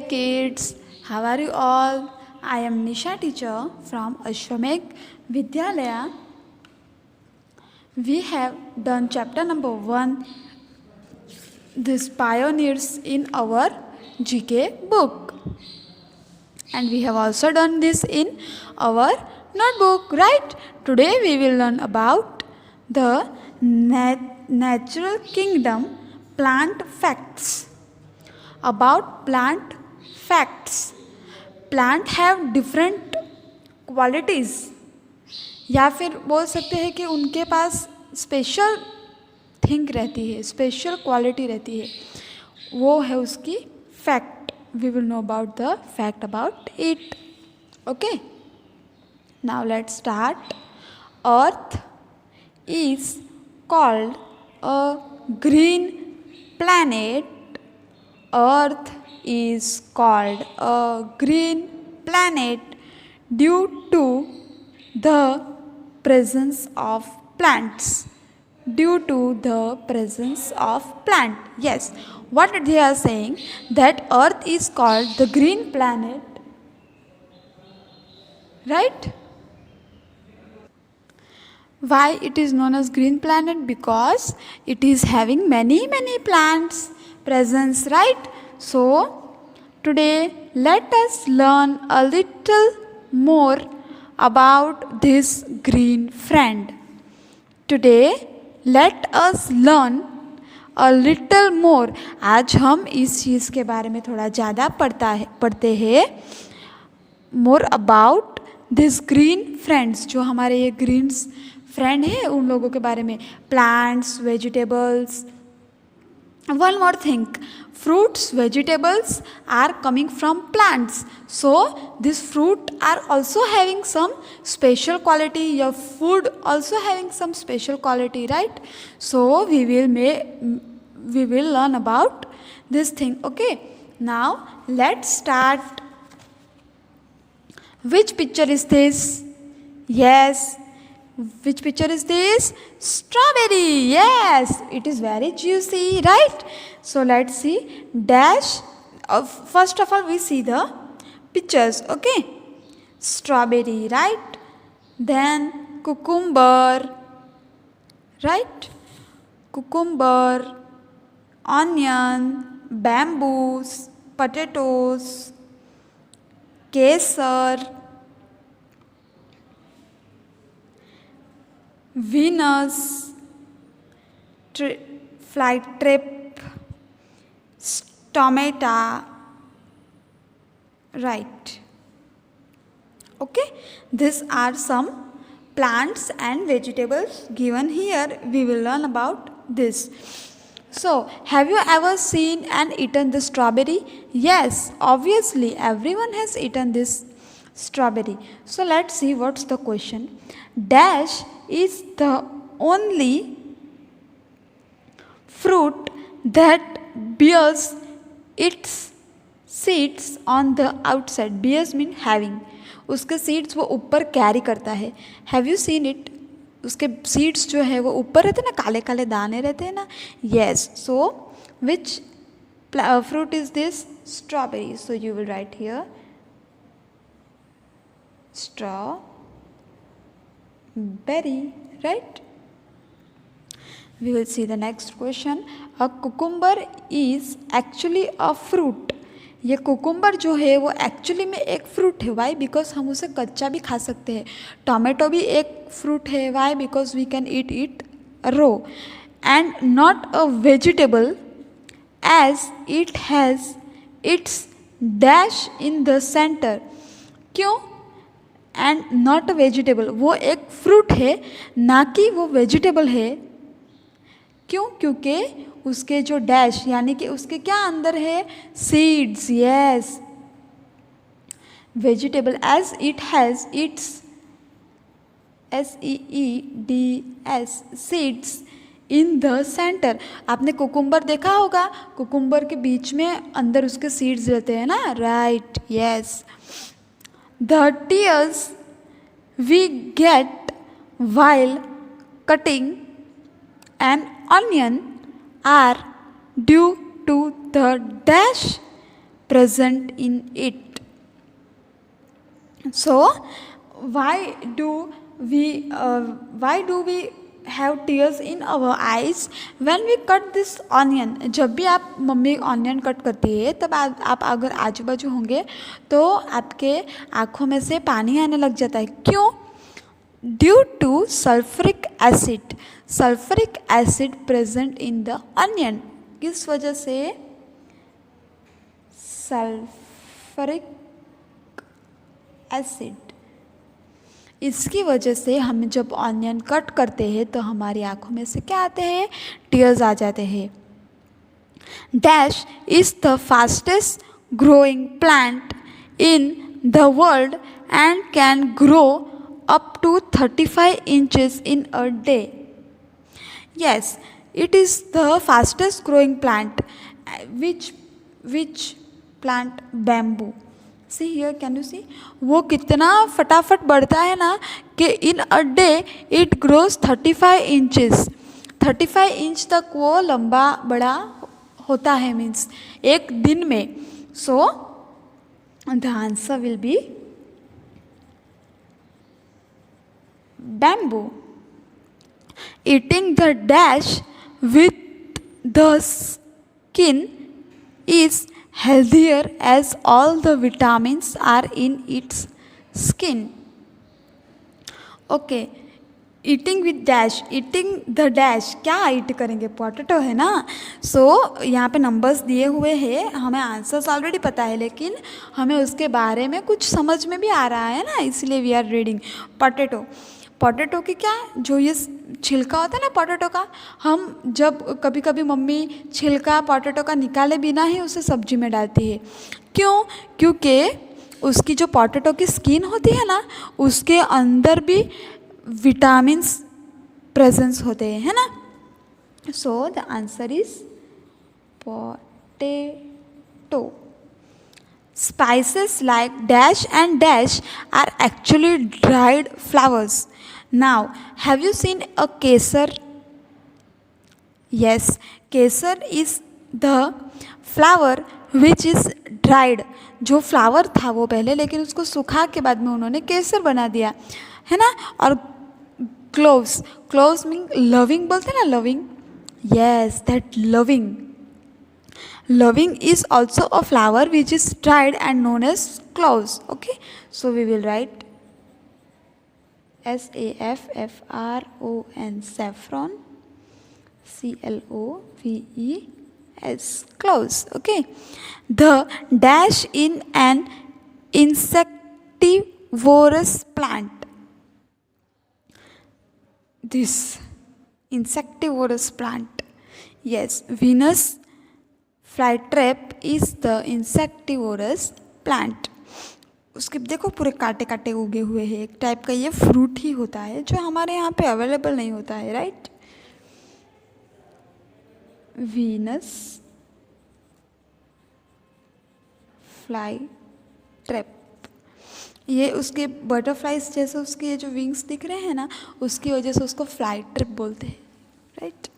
Hey kids, how are you all? I am Nisha teacher from Ashwamegh Vidyalaya. We have done chapter number 1, these pioneers in our GK book. And we have also done this in our notebook, right? Today we will learn about the natural kingdom plant facts. About plant facts. Plant have different qualities, या फिर बोल सकते हैं कि उनके पास special thing रहती है, special quality रहती है, वो है उसकी fact. We will know about the fact about it. Okay, now let's start. Earth is called a green planet. Earth is called a green planet due to the presence of plants. Due to the presence of plant. Yes, what they are saying, that Earth is called the green planet, right? Why it is known as green planet? Because it is having many plants presence, right? So today let us learn a little more about this green friend. Today let us learn a little more. आज हम इस चीज़ के बारे में थोड़ा ज़्यादा पढ़ते हैं. More about this green friends, जो हमारे ये ग्रीन्स फ्रेंड है उन लोगों के बारे में. Plants, vegetables. One more thing, fruits, vegetables are coming from plants. So this fruit are also having some special quality. Your food also having some special quality, right? So we will learn about this thing. Okay, now let's start. Which picture is this? Yes. Which picture is this? Strawberry. Yes, it is very juicy, right? So let's see. Dash. First of all, we see the pictures. Okay. Strawberry, right? Then cucumber, right? Cucumber, onion, bamboos, potatoes, kesar, Venus, flight trip, tomato, right? Okay, these are some plants and vegetables given here. We will learn about this. So have you ever seen and eaten the strawberry? Yes, obviously everyone has eaten this strawberry. So let's see what's the question. Dash is the only fruit that bears its seeds on the outside. Bears mean having. उसके seeds वो ऊपर carry करता है. Have you seen it? उसके seeds जो है वो ऊपर रहते हैं ना, काले काले दाने रहते हैं ना. Yes. So which fruit is this? Strawberry. So you will write here strawberry, right? We will see the next question. A cucumber is actually a fruit. ये कुकुम्बर जो है वो एक्चुअली में एक फ्रूट है. वाई? बिकॉज हम उसे कच्चा भी खा सकते हैं. टोमेटो भी एक फ्रूट है. Why? Because we can eat it raw. And not a vegetable as it has its dash in the centre. क्यों? एंड नॉट अ वेजिटेबल, वो एक फ्रूट है ना कि वो वेजिटेबल है. क्यों? क्योंकि उसके जो डैश यानी कि उसके क्या अंदर है? Seeds. Yes, vegetable as it has its SEEDS seeds in the centre. आपने कुकुम्बर देखा होगा, कुकुम्बर के बीच में अंदर उसके सीड्स रहते हैं ना, right? Yes. The tears we get while cutting an onion are due to the dash present in it. So why do we have tears in our eyes when we cut this onion? जब भी आप mummy onion cut करती है तब आप अगर आजू बाजू होंगे तो आपके आँखों में से पानी आने लग जाता है. क्यों? Due to sulphuric acid. Sulphuric acid present in the onion. किस वजह से? Sulphuric acid. इसकी वजह से हम जब ऑनियन कट करते हैं तो हमारी आंखों में से क्या आते हैं? टीयर्स आ जाते हैं. Dash is the fastest growing plant in the world and can grow up to 35 inches in a day. Yes, it is the fastest growing plant. Which plant? Bamboo. See here, can you see? वो कितना फटाफट बढ़ता है ना कि in a day it grows 35 inches. 35 inch तक वो लंबा बड़ा होता है, मीन्स एक दिन में. So the answer will be bamboo. Eating the dash with the skin is healthier as all the vitamins are in its skin. Okay, eating with dash. eating the dash, क्या ईट करेंगे? पोटैटो है ना. सो यहाँ पे numbers दिए हुए हैं, हमें आंसर्स ऑलरेडी पता है लेकिन हमें उसके बारे में कुछ समझ में भी आ रहा है ना, इसलिए we are reading. Potato. Potato की क्या, जो ये छिलका होता है ना पोटैटो का, हम जब कभी कभी मम्मी छिलका पोटैटो का निकाले बिना ही उसे सब्जी में डालती है. क्यों? क्योंकि उसकी जो पोटैटो की स्किन होती है ना, उसके अंदर भी विटामिन्स प्रेजेंस होते हैं, है ना. So the answer is potato. Spices like dash and dash are actually dried flowers. Now, have you seen a kesar? Yes, kesar is the flower which is dried. जो फ्लावर था वो पहले, लेकिन उसको सुखा के बाद में उन्होंने केसर बना दिया, है ना. और क्लोव्स. क्लोव्स मीन लविंग बोलते हैं ना, loving. Yes, that loving. Loving is also a flower which is dried and known as cloves. Okay, so we will write saffron, saffron, cloves, cloves. Okay, the dash in an insectivorous plant. This insectivorous plant. Yes, Venus flytrap is the insectivorous plant. उसके देखो पूरे कांटे कांटे उगे हुए हैं. एक type का ये फ्रूट ही होता है जो हमारे यहाँ पे अवेलेबल नहीं होता है, राइट. वीनस फ्लाई ट्रैप, ये उसके बटरफ्लाइज जैसे उसके ये जो विंग्स दिख रहे हैं ना, उसकी वजह से उसको फ्लाई ट्रैप बोलते हैं, right.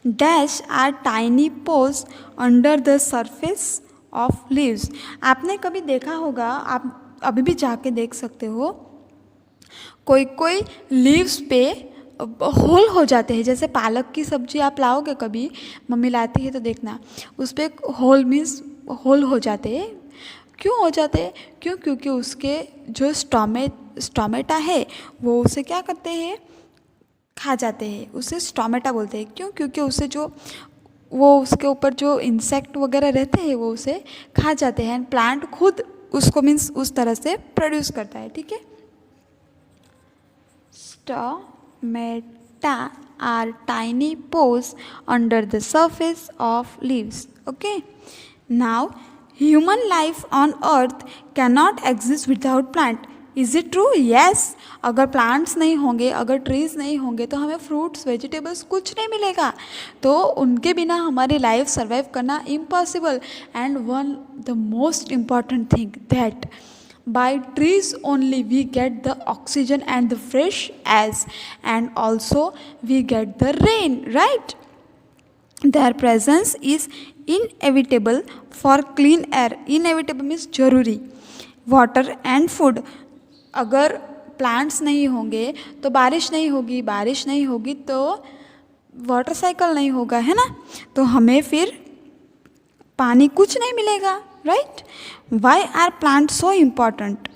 Dash are tiny pores under the surface of leaves. आपने कभी देखा होगा, आप अभी भी जाके देख सकते हो, कोई कोई लीव्स पे होल हो जाते हैं. जैसे पालक की सब्जी आप लाओगे कभी, मम्मी लाती है तो देखना, उस पर होल मीन्स होल हो जाते हैं. क्यों हो जाते हैं? क्यों? क्योंकि उसके जो स्टोमेटा है वो उसे क्या करते हैं? खा जाते हैं. उसे स्टोमेटा बोलते हैं. क्यों? क्योंकि उसे जो वो उसके ऊपर जो इंसेक्ट वगैरह रहते हैं वो उसे खा जाते हैं. एंड प्लांट खुद उसको मीन्स उस तरह से प्रोड्यूस करता है. ठीक है. Stomata are tiny pores under the surface of leaves. Okay. Now human life on Earth can not exist without plant. Is it true? Yes. अगर प्लांट्स नहीं होंगे, अगर ट्रीज नहीं होंगे तो हमें फ्रूट्स वेजिटेबल्स कुछ नहीं मिलेगा. तो उनके बिना हमारी लाइफ सर्वाइव करना impossible. And one the most important thing that by trees only we get the oxygen and the fresh air, and also we get the rain, right? Their presence is inevitable for clean air. Inevitable means जरूरी. Water and food. अगर plants नहीं होंगे तो बारिश नहीं होगी, बारिश नहीं होगी तो वाटर साइकिल नहीं होगा, है ना. तो हमें फिर पानी कुछ नहीं मिलेगा, right. Why are plant so important.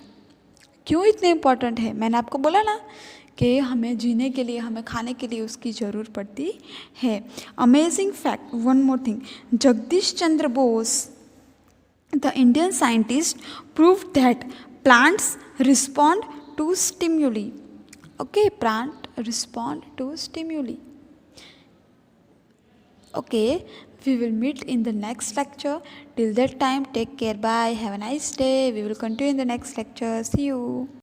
क्यों इतने इम्पॉर्टेंट है. मैंने आपको बोला ना कि हमें जीने के लिए, हमें खाने के लिए उसकी ज़रूरत पड़ती है. Amazing fact, one more thing. Jagadish Chandra Bose, the Indian scientist, prove that plants respond to stimuli. Okay, plant respond to stimuli. Okay, we will meet in the next lecture. Till that time, take care. Bye. Have a nice day. We will continue in the next lecture. See you.